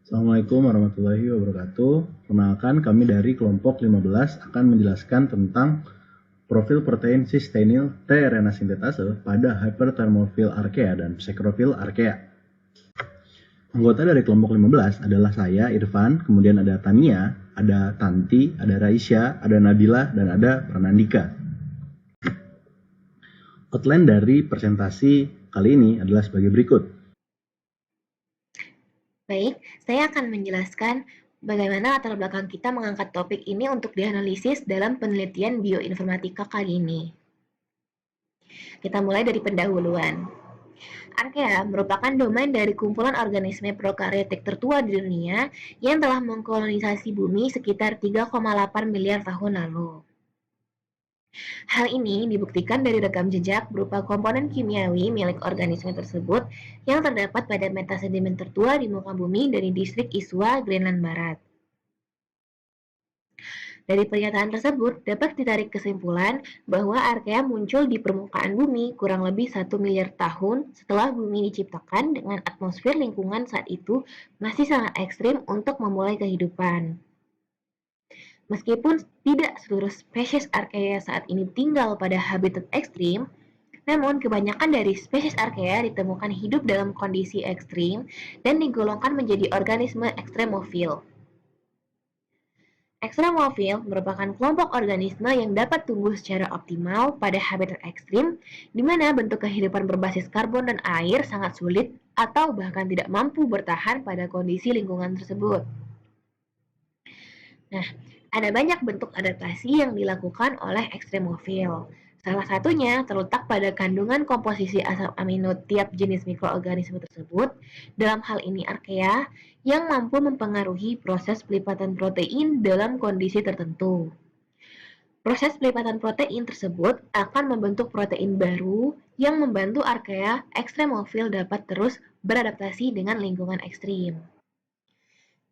Assalamualaikum warahmatullahi wabarakatuh. Perkenalkan, kami dari kelompok 15 akan menjelaskan tentang profil protein sistenil tRNA sintetase pada hyperthermophile archaea dan pseudophile archaea. Anggota dari kelompok 15 adalah saya, Irfan, kemudian ada Tania, ada Tanti, ada Raisya, ada Nabila, dan ada Pranandika. Outline dari presentasi kali ini adalah sebagai berikut. Baik, saya akan menjelaskan bagaimana latar belakang kita mengangkat topik ini untuk dianalisis dalam penelitian bioinformatika kali ini. Kita mulai dari pendahuluan. Archaea merupakan domain dari kumpulan organisme prokaryotik tertua di dunia yang telah mengkolonisasi bumi sekitar 3,8 miliar tahun lalu. Hal ini dibuktikan dari rekam jejak berupa komponen kimiawi milik organisme tersebut yang terdapat pada metasedimen tertua di muka bumi dari distrik Isua, Greenland Barat. Dari pernyataan tersebut dapat ditarik kesimpulan bahwa Archaea muncul di permukaan bumi kurang lebih 1 miliar tahun setelah bumi diciptakan dengan atmosfer lingkungan saat itu masih sangat ekstrim untuk memulai kehidupan. Meskipun tidak seluruh spesies Archaea saat ini tinggal pada habitat ekstrim, namun kebanyakan dari spesies Archaea ditemukan hidup dalam kondisi ekstrim dan digolongkan menjadi organisme ekstremofil. Ekstremofil merupakan kelompok organisme yang dapat tumbuh secara optimal pada habitat ekstrim, di mana bentuk kehidupan berbasis karbon dan air sangat sulit atau bahkan tidak mampu bertahan pada kondisi lingkungan tersebut. Nah, ada banyak bentuk adaptasi yang dilakukan oleh ekstremofil. Salah satunya terletak pada kandungan komposisi asam amino tiap jenis mikroorganisme tersebut, dalam hal ini Archaea, yang mampu mempengaruhi proses pelipatan protein dalam kondisi tertentu. Proses pelipatan protein tersebut akan membentuk protein baru yang membantu Archaea ekstremofil dapat terus beradaptasi dengan lingkungan ekstrim.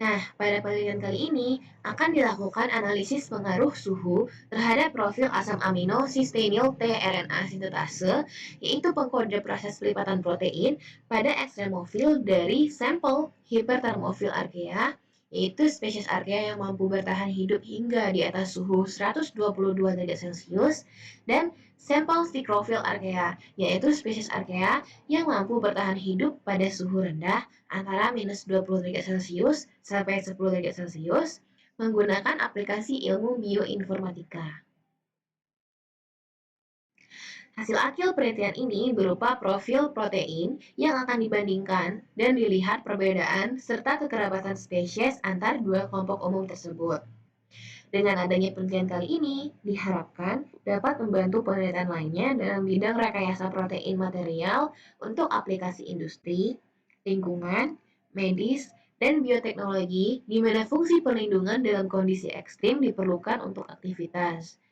Nah, pada penelitian kali ini akan dilakukan analisis pengaruh suhu terhadap profil asam amino sistenyl tRNA sintetase, yaitu pengkode proses pelipatan protein pada ekstremofil dari sampel hipertermofil Archaea, yaitu spesies Archaea yang mampu bertahan hidup hingga di atas suhu 122 derajat Celcius, dan sampel sikrofil Archaea, yaitu spesies Archaea yang mampu bertahan hidup pada suhu rendah antara minus 20 derajat Celcius sampai 10 derajat Celcius menggunakan aplikasi ilmu bioinformatika. Hasil akhir penelitian ini berupa profil protein yang akan dibandingkan dan dilihat perbedaan serta kekerabatan spesies antar dua kelompok umum tersebut. Dengan adanya penelitian kali ini, diharapkan dapat membantu penelitian lainnya dalam bidang rekayasa protein material untuk aplikasi industri, lingkungan, medis, dan bioteknologi di mana fungsi perlindungan dalam kondisi ekstrim diperlukan untuk aktivitas.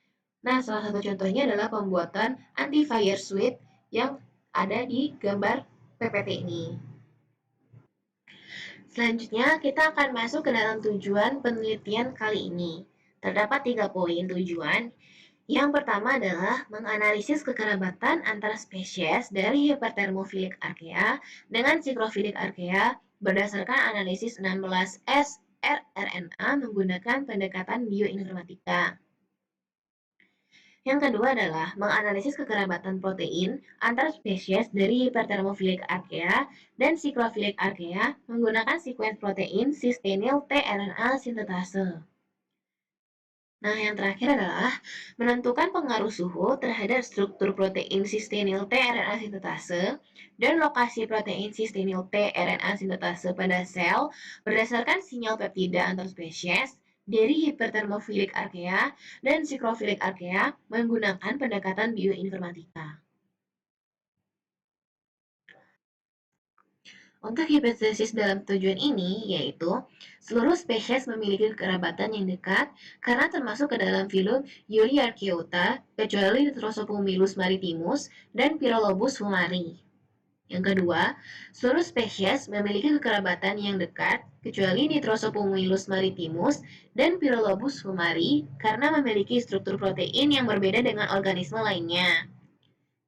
Nah, salah satu contohnya adalah pembuatan anti-fire suit yang ada di gambar PPT ini. Selanjutnya, kita akan masuk ke dalam tujuan penelitian kali ini. Terdapat 3 poin tujuan. Yang pertama adalah menganalisis kekerabatan antara spesies dari hyperthermophilic archaea dengan psychrophilic archaea berdasarkan analisis 16S rRNA menggunakan pendekatan bioinformatika. Yang kedua adalah menganalisis kekerabatan protein antar spesies dari hyperthermophilic archaea dan psychrophilic archaea menggunakan sekuens protein sistenyl tRNA sintetase. Nah, yang terakhir adalah menentukan pengaruh suhu terhadap struktur protein sistenyl tRNA sintetase dan lokasi protein sistenyl tRNA sintetase pada sel berdasarkan sinyal peptida antar spesies dari hyperthermophilic archaea dan psychrophilic archaea menggunakan pendekatan bioinformatika. Untuk hipotesis dalam tujuan ini yaitu seluruh spesies memiliki kekerabatan yang dekat karena termasuk ke dalam filum Euryarchaeota kecuali Nitrosopumilus maritimus dan Pyrolobus fumari. Yang kedua, seluruh spesies memiliki kekerabatan yang dekat kecuali Nitrosopumilus maritimus dan Pyrolobus fumari karena memiliki struktur protein yang berbeda dengan organisme lainnya.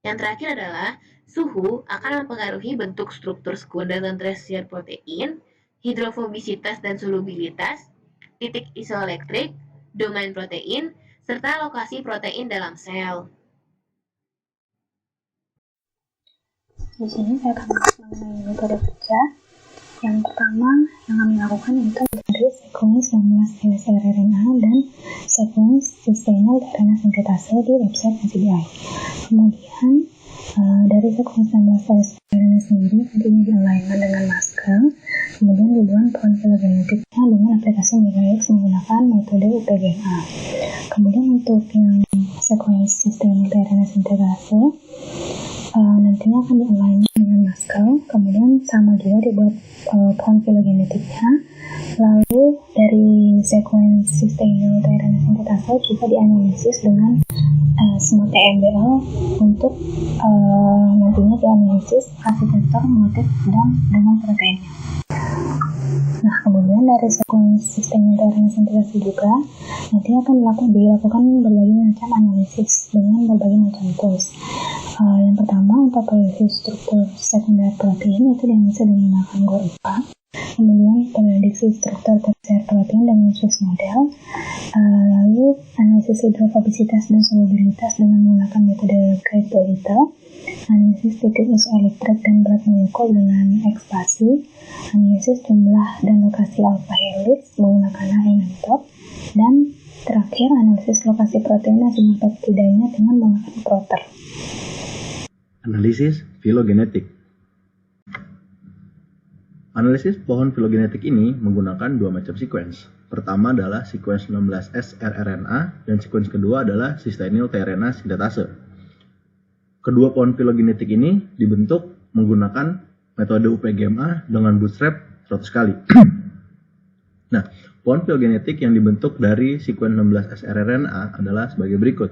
Yang terakhir adalah suhu akan mempengaruhi bentuk struktur sekunder dan tersier protein hidrofobisitas dan solubilitas, titik isoelektrik, domain protein, serta lokasi protein dalam sel. Di sini saya akan bahas mengenai metode kerja. Yang pertama yang kami lakukan yaitu dari sekuens 19 srRNA dan sekuens sustainable RNA sintetase di website NCBI. Kemudian dari sekuens 16 srRNA sendiri tentunya di-alignment dengan masker, kemudian dibuat pohon filogenetiknya dengan aplikasi MegaX menggunakan metode UPGMA. Kemudian untuk yang sekuens sustainable RNA sintetase nantinya akan di-alignment dengan masker, kemudian sama juga dibuat pohon filogenetiknya. Lalu dari sekuens sustainable RNA sintetase juga dianalisis dengan smart TMBL untuk nantinya dianalisis hasil vektor, motif, dan dengan proteinnya. Nah, kemudian dari sekuens sustainable RNA sintetase juga nanti akan dilakukan berbagai macam analisis dengan berbagai macam tools. Yang pertama untuk analisis struktur sekunder protein itu bisa menggunakan GOR-IPA. Kemudian prediksi struktur tersier protein dengan Swiss model. Lalu analisis hidrofobisitas dan solubilitas dengan menggunakan metode Great-Little. Analisis titik isoelektrik dan berat molekul dengan ekspasi. Analisis jumlah dan lokasi alpha helix menggunakan HMTOP. Dan terakhir analisis lokasi protein dan peptidanya dengan menggunakan proter. Analisis filogenetik. Analisis pohon filogenetik ini menggunakan dua macam sekuens. Pertama adalah sekuens 16S rRNA dan sekuens kedua adalah cysteine tRNA sintetase. Kedua pohon filogenetik ini dibentuk menggunakan metode UPGMA dengan bootstrap 100 kali. Nah, pohon filogenetik yang dibentuk dari sekuens 16S rRNA adalah sebagai berikut.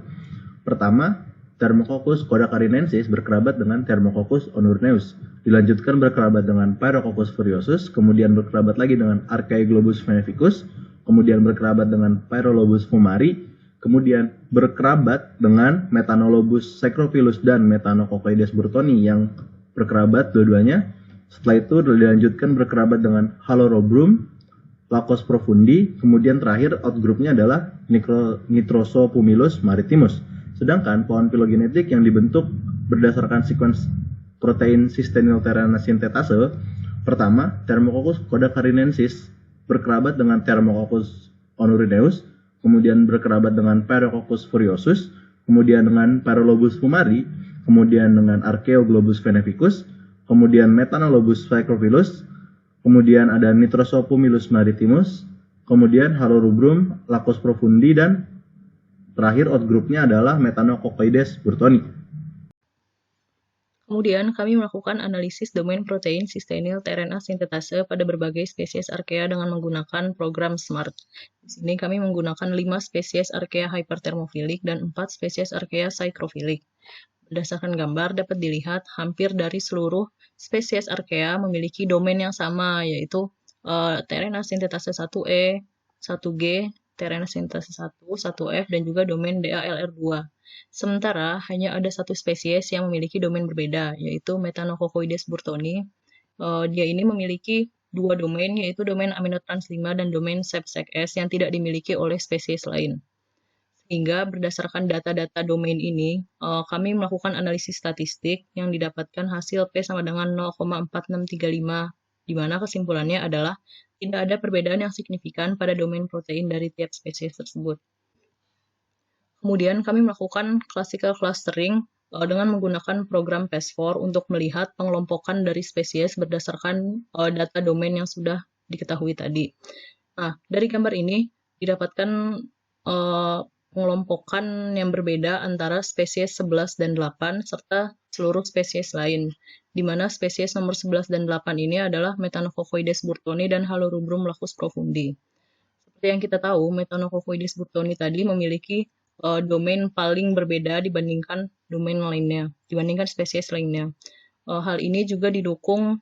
Pertama, Thermococcus codacarinensis berkerabat dengan Thermococcus onureus, dilanjutkan berkerabat dengan Pyrococcus furiosus, kemudian berkerabat lagi dengan Archaeglobus veneficus, kemudian berkerabat dengan Pyrolobus fumari, kemudian berkerabat dengan Methanolobus sacrophyllus dan Methanococcoides burtoni yang berkerabat dua-duanya. Setelah itu dilanjutkan berkerabat dengan Halorubrum, Lacos profundi, kemudian terakhir outgroupnya adalah Nitrosopumilus maritimus. Sedangkan pohon filogenetik yang dibentuk berdasarkan sekuens protein cysteine tRNA sintetase, pertama, Thermococcus codacarinensis berkerabat dengan Thermococcus onureus, kemudian berkerabat dengan Pyrococcus furiosus, kemudian dengan Pyrolobus fumari, kemudian dengan Archaeoglobus veneficus, kemudian Methanolobus sacrophyllus, kemudian ada Nitrosopumilus maritimus, kemudian Halorubrum, Lacos profundi, dan terakhir outgroupnya adalah Methanococcoides burtoni. Kemudian kami melakukan analisis domain protein cysteine tRNA sintetase pada berbagai spesies Archaea dengan menggunakan program SMART. Di sini kami menggunakan 5 spesies Archaea hyperthermophilic dan 4 spesies Archaea psychrophilic. Berdasarkan gambar dapat dilihat hampir dari seluruh spesies Archaea memiliki domain yang sama, yaitu tRNA sintetase 1E, 1G, tRNA sintetase 1, 1F, dan juga domain DALR2. Sementara hanya ada satu spesies yang memiliki domain berbeda, yaitu Methanococcoides burtoni. Dia ini memiliki dua domain, yaitu domain aminotrans 5 dan domain SEPSEC-S yang tidak dimiliki oleh spesies lain. Sehingga berdasarkan data-data domain ini, kami melakukan analisis statistik yang didapatkan hasil P sama dengan 0,4635, di mana kesimpulannya adalah tidak ada perbedaan yang signifikan pada domain protein dari tiap spesies tersebut. Kemudian kami melakukan classical clustering dengan menggunakan program PASS4 untuk melihat pengelompokan dari spesies berdasarkan data domain yang sudah diketahui tadi. Nah, dari gambar ini didapatkan pengelompokan yang berbeda antara spesies 11 dan 8 serta seluruh spesies lain, di mana spesies nomor 11 dan 8 ini adalah Methanococcoides burtoni dan Halorubrum lacus profundi. Seperti yang kita tahu, Methanococcoides burtoni tadi memiliki domain paling berbeda dibandingkan domain lainnya, dibandingkan spesies lainnya. Hal ini juga didukung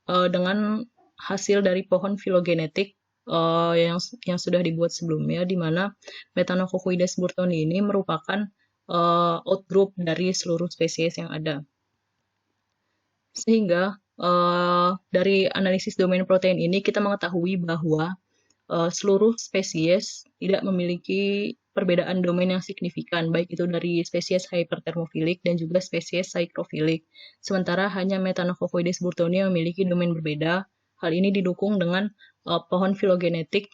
dengan hasil dari pohon filogenetik yang sudah dibuat sebelumnya, di mana Methanococcoides burtoni ini merupakan outgroup dari seluruh spesies yang ada. Sehingga dari analisis domain protein ini kita mengetahui bahwa seluruh spesies tidak memiliki perbedaan domain yang signifikan, baik itu dari spesies hyperthermophilic dan juga spesies psychrophilic. Sementara hanya Metanococoides burtoni yang memiliki domain berbeda. Hal ini didukung dengan pohon filogenetik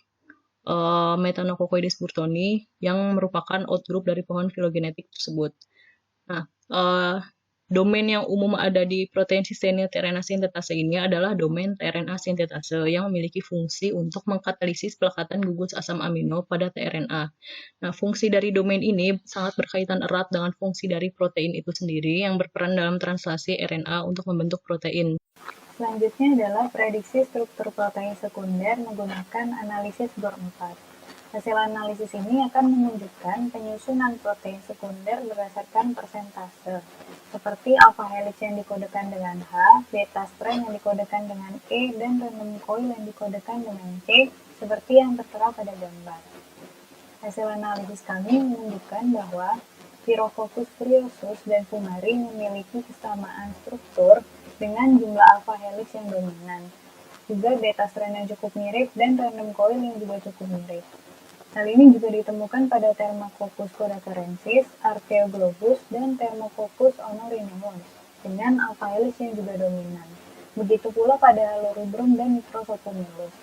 Metanococoides burtoni yang merupakan outgroup dari pohon filogenetik tersebut. Nah, domain yang umum ada di protein sistenil tRNA sintetase ini adalah domain tRNA sintetase yang memiliki fungsi untuk mengkatalisis pelekatan gugus asam amino pada tRNA. Nah, fungsi dari domain ini sangat berkaitan erat dengan fungsi dari protein itu sendiri yang berperan dalam translasi RNA untuk membentuk protein. Selanjutnya adalah prediksi struktur protein sekunder menggunakan analisis Bohr 4. Hasil analisis ini akan menunjukkan penyusunan protein sekunder berdasarkan persentase, seperti alpha helix yang dikodekan dengan H, beta strand yang dikodekan dengan E, dan random coil yang dikodekan dengan C, seperti yang tertera pada gambar. Hasil analisis kami menunjukkan bahwa Pyrrhococcus furiosus dan Fumari memiliki kesamaan struktur dengan jumlah alpha helix yang dominan, juga beta strand yang cukup mirip, dan random coil yang juga cukup mirip. Hal ini juga ditemukan pada Thermococcus codacarensis, Archaeoglobus, dan Thermococcus honorineus dengan alpha helix yang juga dominan. Begitu pula pada Halorubrum dan Microsopomylus.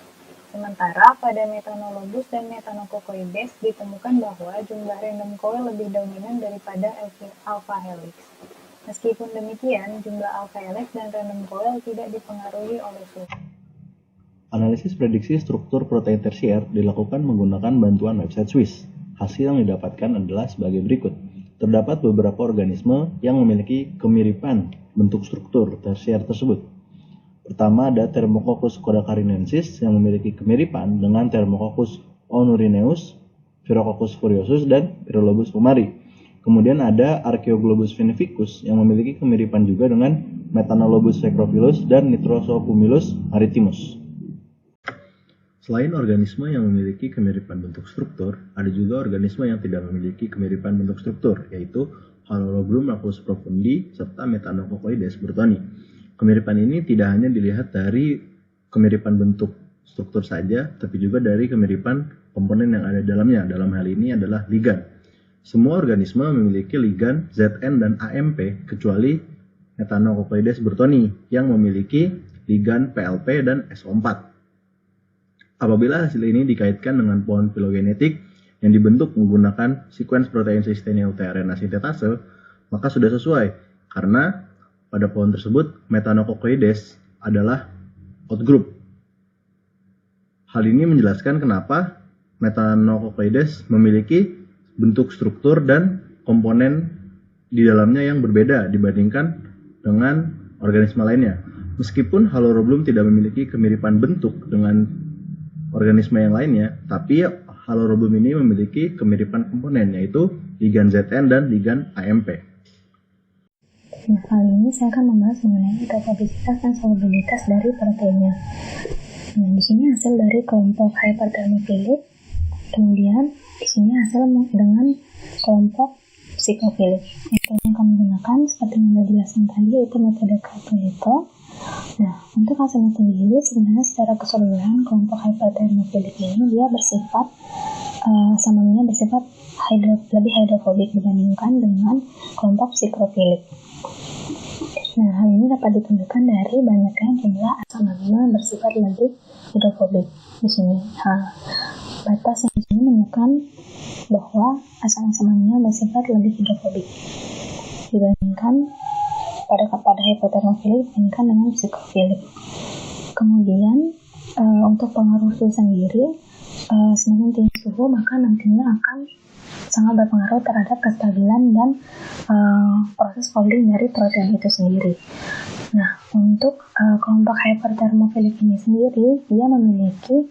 Sementara pada Metanolobus dan Metanococoides ditemukan bahwa jumlah random coil lebih dominan daripada alpha helix. Meskipun demikian, jumlah alpha helix dan random coil tidak dipengaruhi oleh suhu. Analisis prediksi struktur protein tersier dilakukan menggunakan bantuan website Swiss. Hasil yang didapatkan adalah sebagai berikut. Terdapat beberapa organisme yang memiliki kemiripan bentuk struktur tersier tersebut. Pertama ada Thermococcus codacarinensis yang memiliki kemiripan dengan Thermococcus honorineus, Pyrrhococcus furiosus, dan Pyrrholobus fumari. Kemudian ada Archaeoglobus vinificus yang memiliki kemiripan juga dengan Metanolobus sacrophyllus dan Nitrosopumylus maritimus. Selain organisme yang memiliki kemiripan bentuk struktur, ada juga organisme yang tidak memiliki kemiripan bentuk struktur, yaitu Halorubrum lacus profundi serta Metanococoides burtoni. Kemiripan ini tidak hanya dilihat dari kemiripan bentuk struktur saja, tapi juga dari kemiripan komponen yang ada di dalamnya. Dalam hal ini adalah ligan. Semua organisme memiliki ligan Zn dan AMP kecuali Metanococoides burtoni yang memiliki ligan PLP dan SO4. Apabila hasil ini dikaitkan dengan pohon filogenetik yang dibentuk menggunakan sequence protein sistenil tRNA sintetase, maka sudah sesuai karena pada pohon tersebut Metanococoides adalah outgroup. Hal ini menjelaskan kenapa Metanococoides memiliki bentuk struktur dan komponen di dalamnya yang berbeda dibandingkan dengan organisme lainnya. Meskipun Halorubrum tidak memiliki kemiripan bentuk dengan organisme yang lainnya, tapi Halorubrum ini memiliki kemiripan komponen, yaitu ligan Zn dan ligan AMP. Nah, kali ini saya akan membahas mengenai metafisitas dan solubilitas dari proteinnya. Nah, di sini hasil dari kelompok hyperthermophilic, kemudian di sini hasil dengan kelompok psychrophilic. Metode yang kami gunakan seperti yang sudah dijelaskan tadi yaitu metode Capulator. Nah, untuk hasilnya sendiri sebenarnya secara keseluruhan kelompok hyperthermophilic ini dia bersifat samanya bersifat lebih hidrofobik dibandingkan dengan kelompok psychrophilic. Nah, hal ini dapat ditunjukkan dari banyaknya jumlah asam amino yang bersifat lebih hidrofobik. Di sini, batas yang di sini menunjukkan bahwa asam amino bersifat lebih hidrofobik dibandingkan pada hyperthermophilic dibandingkan dengan psychrophilic. Kemudian untuk pengaruh suhu sendiri, semakin tinggi suhu maka nantinya akan sangat berpengaruh terhadap kestabilan dan proses folding dari protein itu sendiri. Nah, untuk kelompok hyperthermophilic ini sendiri, dia memiliki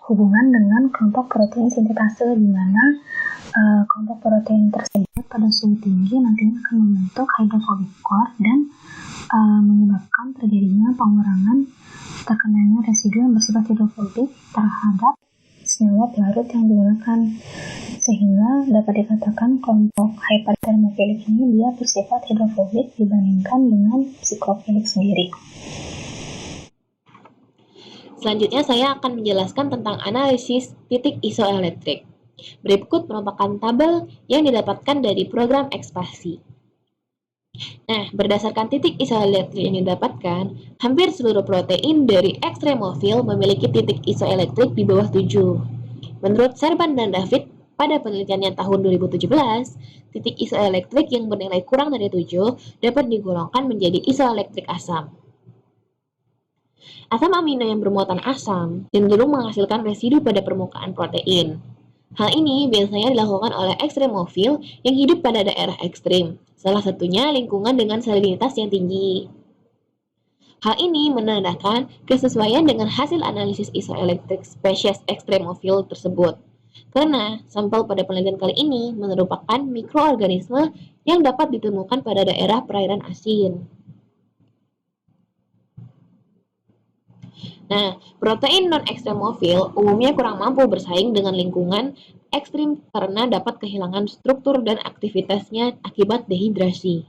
hubungan dengan kelompok protein sintetase di mana kelompok protein tersebut pada suhu tinggi nantinya akan membentuk hydrophobic core dan menyebabkan terjadinya pengurangan terkenanya residu yang bersifat hidrofobik terhadap senyawa pelarut yang digunakan, sehingga dapat dikatakan kelompok hyperthermofilik ini dia bersifat hidrofobik dibandingkan dengan psikofilik sendiri. Selanjutnya saya akan menjelaskan tentang analisis titik isoelektrik. Berikut merupakan tabel yang didapatkan dari program ekspansi. Nah, berdasarkan titik isoelektrik yang didapatkan, hampir seluruh protein dari ekstremofil memiliki titik isoelektrik di bawah 7. Menurut Serban dan David, pada penelitiannya tahun 2017, titik isoelektrik yang bernilai kurang dari 7 dapat digolongkan menjadi isoelektrik asam. Asam amino yang bermuatan asam cenderung menghasilkan residu pada permukaan protein. Hal ini biasanya dilakukan oleh ekstremofil yang hidup pada daerah ekstrim, salah satunya lingkungan dengan salinitas yang tinggi. Hal ini menandakan kesesuaian dengan hasil analisis isoelektrik spesies ekstremofil tersebut. Karena sampel pada penelitian kali ini merupakan mikroorganisme yang dapat ditemukan pada daerah perairan asin. Nah, protein non-ekstremofil umumnya kurang mampu bersaing dengan lingkungan ekstrim karena dapat kehilangan struktur dan aktivitasnya akibat dehidrasi.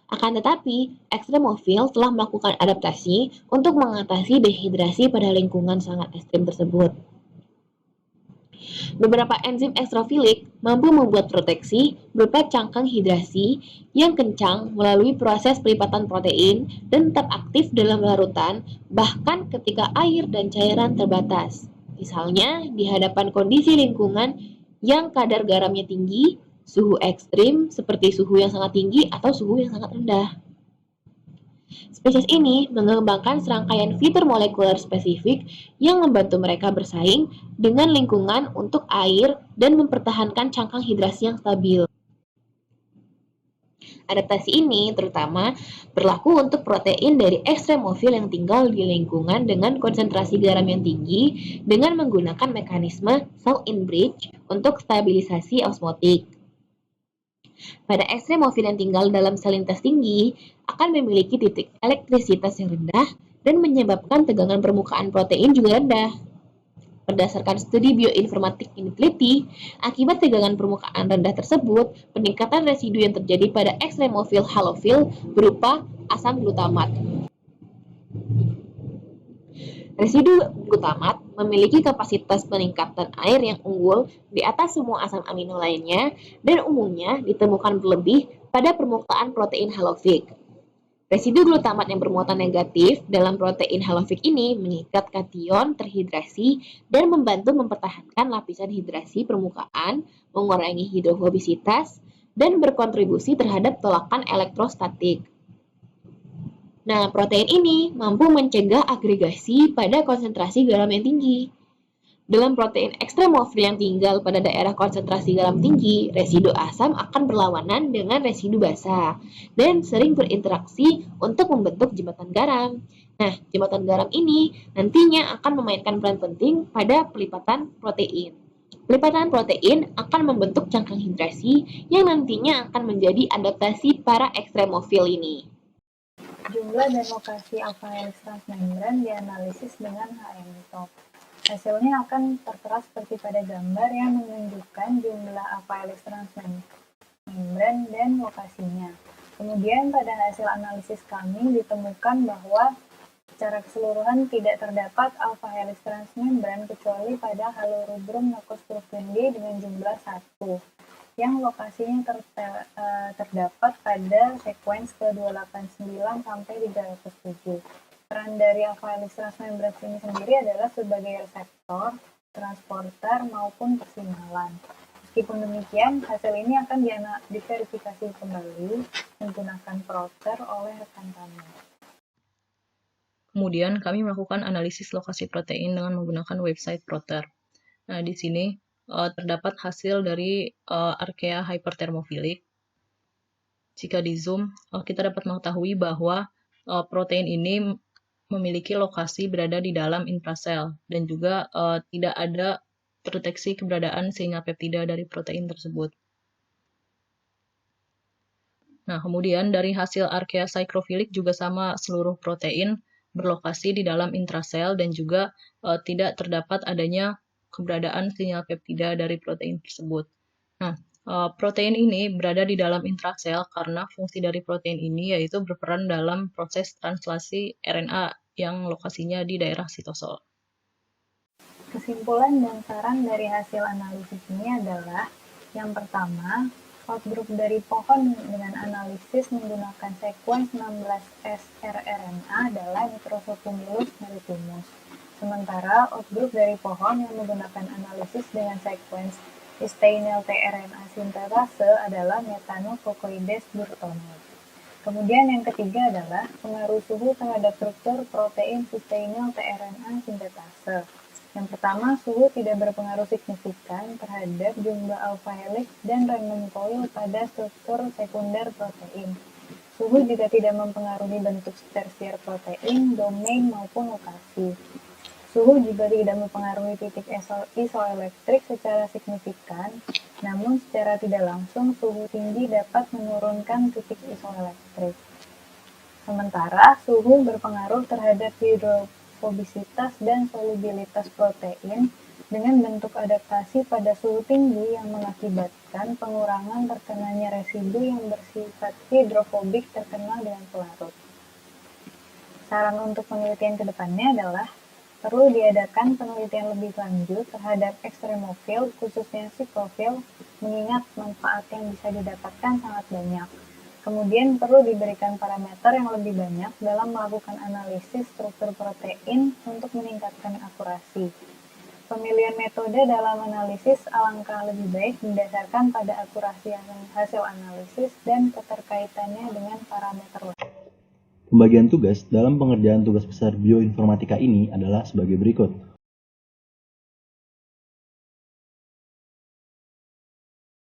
Akan tetapi, ekstremofil telah melakukan adaptasi untuk mengatasi dehidrasi pada lingkungan sangat ekstrim tersebut. Beberapa enzim ekstrafilik mampu membuat proteksi berupa cangkang hidrasi yang kencang melalui proses pelipatan protein dan tetap aktif dalam larutan bahkan ketika air dan cairan terbatas. Misalnya di hadapan kondisi lingkungan yang kadar garamnya tinggi, suhu ekstrim seperti suhu yang sangat tinggi atau suhu yang sangat rendah. Spesies ini mengembangkan serangkaian fitur molekuler spesifik yang membantu mereka bersaing dengan lingkungan untuk air dan mempertahankan cangkang hidrasi yang stabil. Adaptasi ini terutama berlaku untuk protein dari ekstremofil yang tinggal di lingkungan dengan konsentrasi garam yang tinggi dengan menggunakan mekanisme cell-in bridge untuk stabilisasi osmotik. Pada ekstremofil yang tinggal dalam salinitas tinggi akan memiliki titik elektrisitas yang rendah dan menyebabkan tegangan permukaan protein juga rendah. Berdasarkan studi bioinformatik yang diteliti, akibat tegangan permukaan rendah tersebut, peningkatan residu yang terjadi pada ekstremofil halofil berupa asam glutamat. Residu glutamat memiliki kapasitas peningkatan air yang unggul di atas semua asam amino lainnya dan umumnya ditemukan berlebih pada permukaan protein halofik. Residu glutamat yang bermuatan negatif dalam protein halofik ini mengikat kation terhidrasi dan membantu mempertahankan lapisan hidrasi permukaan, mengurangi hidrofobisitas, dan berkontribusi terhadap tolakan elektrostatik. Nah, protein ini mampu mencegah agregasi pada konsentrasi garam yang tinggi. Dalam protein ekstremofil yang tinggal pada daerah konsentrasi garam tinggi, residu asam akan berlawanan dengan residu basa dan sering berinteraksi untuk membentuk jembatan garam. Nah, jembatan garam ini nantinya akan memainkan peran penting pada pelipatan protein. Pelipatan protein akan membentuk cangkang hidrasi yang nantinya akan menjadi adaptasi para ekstremofil ini. Jumlah dan lokasi alpha helix transmembran dianalisis dengan HM-top. Hasilnya akan tertera seperti pada gambar yang menunjukkan jumlah alpha helix transmembran dan lokasinya. Kemudian pada hasil analisis kami ditemukan bahwa secara keseluruhan tidak terdapat alpha helix transmembran kecuali pada halorubrum nocostructundi dengan jumlah 1. Yang lokasinya terdapat pada sekuens ke-289 sampai 307. Peran dari alpha helix transmembran ini sendiri adalah sebagai reseptor, transporter, maupun persignalan. Meskipun demikian, hasil ini akan diverifikasi kembali menggunakan Proter oleh rekan kami. Kemudian kami melakukan analisis lokasi protein dengan menggunakan website Proter. Nah, di sini terdapat hasil dari Archaea hyperthermophilic. Jika di zoom, kita dapat mengetahui bahwa protein ini memiliki lokasi berada di dalam intrasel dan juga tidak ada terdeteksi keberadaan sinyal peptida dari protein tersebut. Nah, kemudian dari hasil Archaea psychrophilic juga sama, seluruh protein berlokasi di dalam intrasel dan juga tidak terdapat adanya keberadaan sinyal peptida dari protein tersebut. Protein ini berada di dalam intrasel karena fungsi dari protein ini yaitu berperan dalam proses translasi RNA yang lokasinya di daerah sitosol. Kesimpulan dan saran dari hasil analisis ini adalah, yang pertama, outgroup dari pohon dengan analisis menggunakan sekuens 16S rRNA adalah Microsocumilus maritimus. Sementara outgroup dari pohon yang menggunakan analisis dengan sekuens Cystainil tRNA sintetase adalah Methanococoides burtonate. Kemudian yang ketiga adalah pengaruh suhu terhadap struktur protein Cystainil tRNA sintetase. Yang pertama, suhu tidak berpengaruh signifikan terhadap jumlah alpha helix dan Raman coil pada struktur sekunder protein. Suhu juga tidak mempengaruhi bentuk tersier protein, domain maupun lokasi. Suhu juga tidak mempengaruhi titik isoelektrik secara signifikan, namun secara tidak langsung suhu tinggi dapat menurunkan titik isoelektrik. Sementara, suhu berpengaruh terhadap hidrofobisitas dan solubilitas protein dengan bentuk adaptasi pada suhu tinggi yang mengakibatkan pengurangan terkenanya residu yang bersifat hidrofobik terkenal dengan pelarut. Saran untuk penelitian ke depannya adalah perlu diadakan penelitian lebih lanjut terhadap ekstremofil, khususnya siklofil, mengingat manfaat yang bisa didapatkan sangat banyak. Kemudian perlu diberikan parameter yang lebih banyak dalam melakukan analisis struktur protein untuk meningkatkan akurasi. Pemilihan metode dalam analisis alangkah lebih baik didasarkan pada akurasi hasil analisis dan keterkaitannya dengan parameter lain. Pembagian tugas dalam pengerjaan tugas besar bioinformatika ini adalah sebagai berikut.